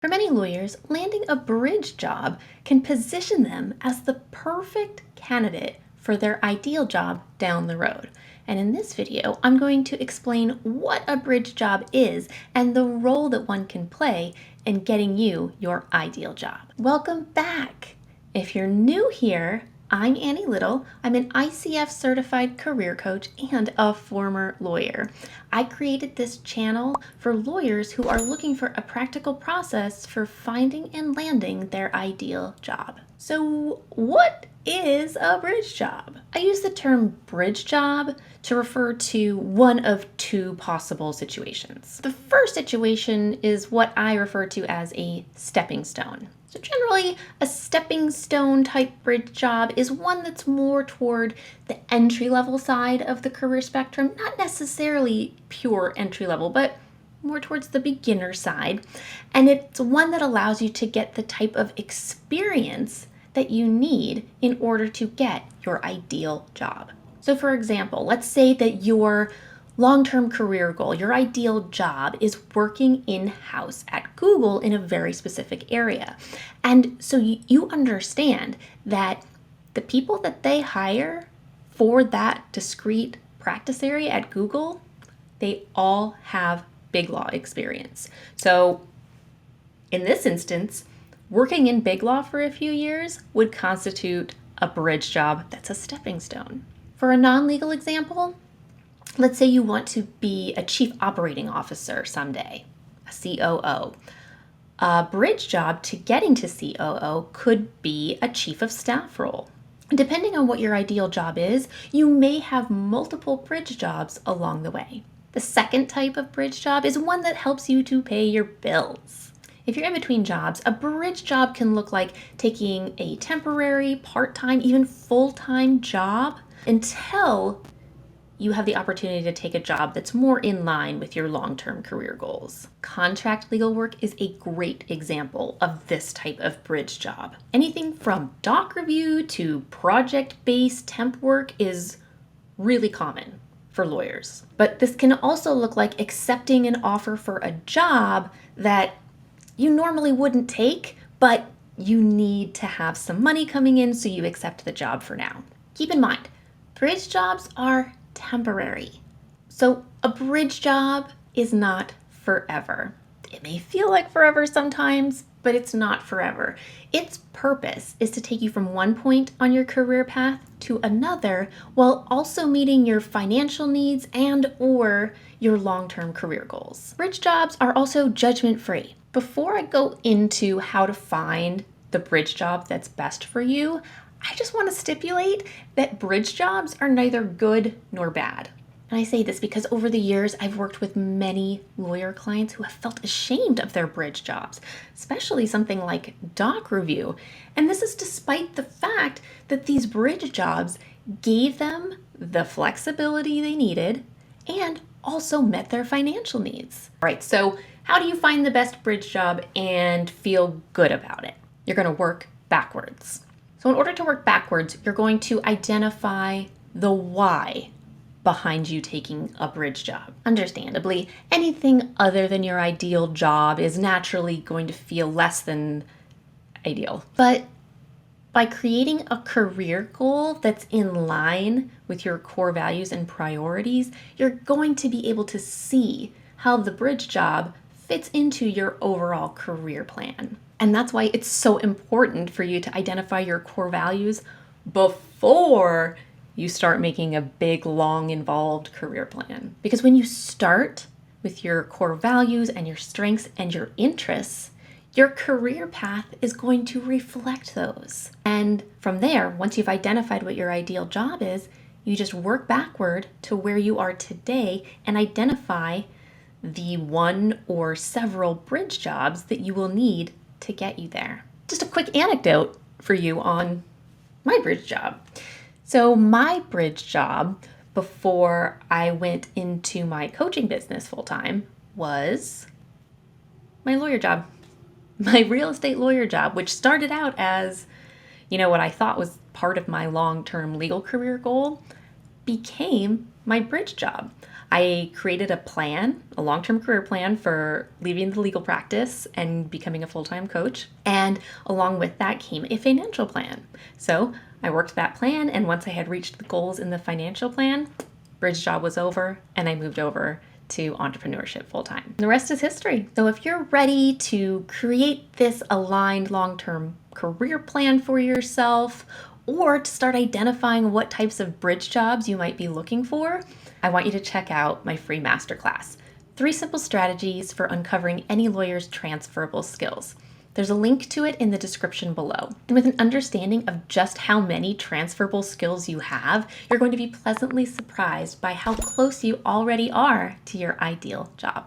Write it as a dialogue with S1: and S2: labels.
S1: For many lawyers, landing a bridge job can position them as the perfect candidate for their ideal job down the road. And in this video, I'm going to explain what a bridge job is and the role that one can play in getting you your ideal job. Welcome back! If you're new here, I'm Annie Little. I'm an ICF certified career coach and a former lawyer. I created this channel for lawyers who are looking for a practical process for finding and landing their ideal job. So, what is a bridge job? I use the term bridge job to refer to one of two possible situations. The first situation is what I refer to as a stepping stone. So generally, a stepping stone type bridge job is one that's more toward the entry-level side of the career spectrum, not necessarily pure entry-level, but more towards the beginner side. And it's one that allows you to get the type of experience that you need in order to get your ideal job. So for example, let's say that your long-term career goal, your ideal job is working in-house at Google in a very specific area. And so you understand that the people that they hire for that discrete practice area at Google, they all have big law experience. So in this instance, working in big law for a few years would constitute a bridge job that's a stepping stone. For a non-legal example, let's say you want to be a chief operating officer someday, a COO. A bridge job to getting to COO could be a chief of staff role. Depending on what your ideal job is, you may have multiple bridge jobs along the way. The second type of bridge job is one that helps you to pay your bills. If you're in between jobs, a bridge job can look like taking a temporary, part-time, even full-time job until you have the opportunity to take a job that's more in line with your long-term career goals. Contract legal work is a great example of this type of bridge job. Anything from doc review to project-based temp work is really common for lawyers. But this can also look like accepting an offer for a job that you normally wouldn't take, but you need to have some money coming in, so you accept the job for now. Keep in mind, bridge jobs are temporary. So a bridge job is not forever. It may feel like forever sometimes, but it's not forever. Its purpose is to take you from one point on your career path to another while also meeting your financial needs and or your long-term career goals. Bridge jobs are also judgment-free. Before I go into how to find the bridge job that's best for you, I just want to stipulate that bridge jobs are neither good nor bad. And I say this because over the years, I've worked with many lawyer clients who have felt ashamed of their bridge jobs, especially something like doc review. And this is despite the fact that these bridge jobs gave them the flexibility they needed and also met their financial needs. All right, so how do you find the best bridge job and feel good about it? You're going to work backwards. So in order to work backwards, you're going to identify the why behind you taking a bridge job. Understandably, anything other than your ideal job is naturally going to feel less than ideal. But by creating a career goal that's in line with your core values and priorities, you're going to be able to see how the bridge job fits into your overall career plan. And that's why it's so important for you to identify your core values before you start making a big, long, involved career plan. Because when you start with your core values and your strengths and your interests, your career path is going to reflect those. And from there, once you've identified what your ideal job is, you just work backward to where you are today and identify the one or several bridge jobs that you will need to get you there. Just a quick anecdote for you on my bridge job. So my bridge job before I went into my coaching business full-time was my lawyer job, my real estate lawyer job, which started out as, what I thought was part of my long-term legal career goal became my bridge job. I created a plan, a long-term career plan for leaving the legal practice and becoming a full-time coach. And along with that came a financial plan. So I worked that plan, and once I had reached the goals in the financial plan, bridge job was over, and I moved over to entrepreneurship full-time. The rest is history. So if you're ready to create this aligned long-term career plan for yourself, or to start identifying what types of bridge jobs you might be looking for, I want you to check out my free masterclass, 3 Simple Strategies for Uncovering Any Lawyer's Transferable Skills. There's a link to it in the description below. And with an understanding of just how many transferable skills you have, you're going to be pleasantly surprised by how close you already are to your ideal job.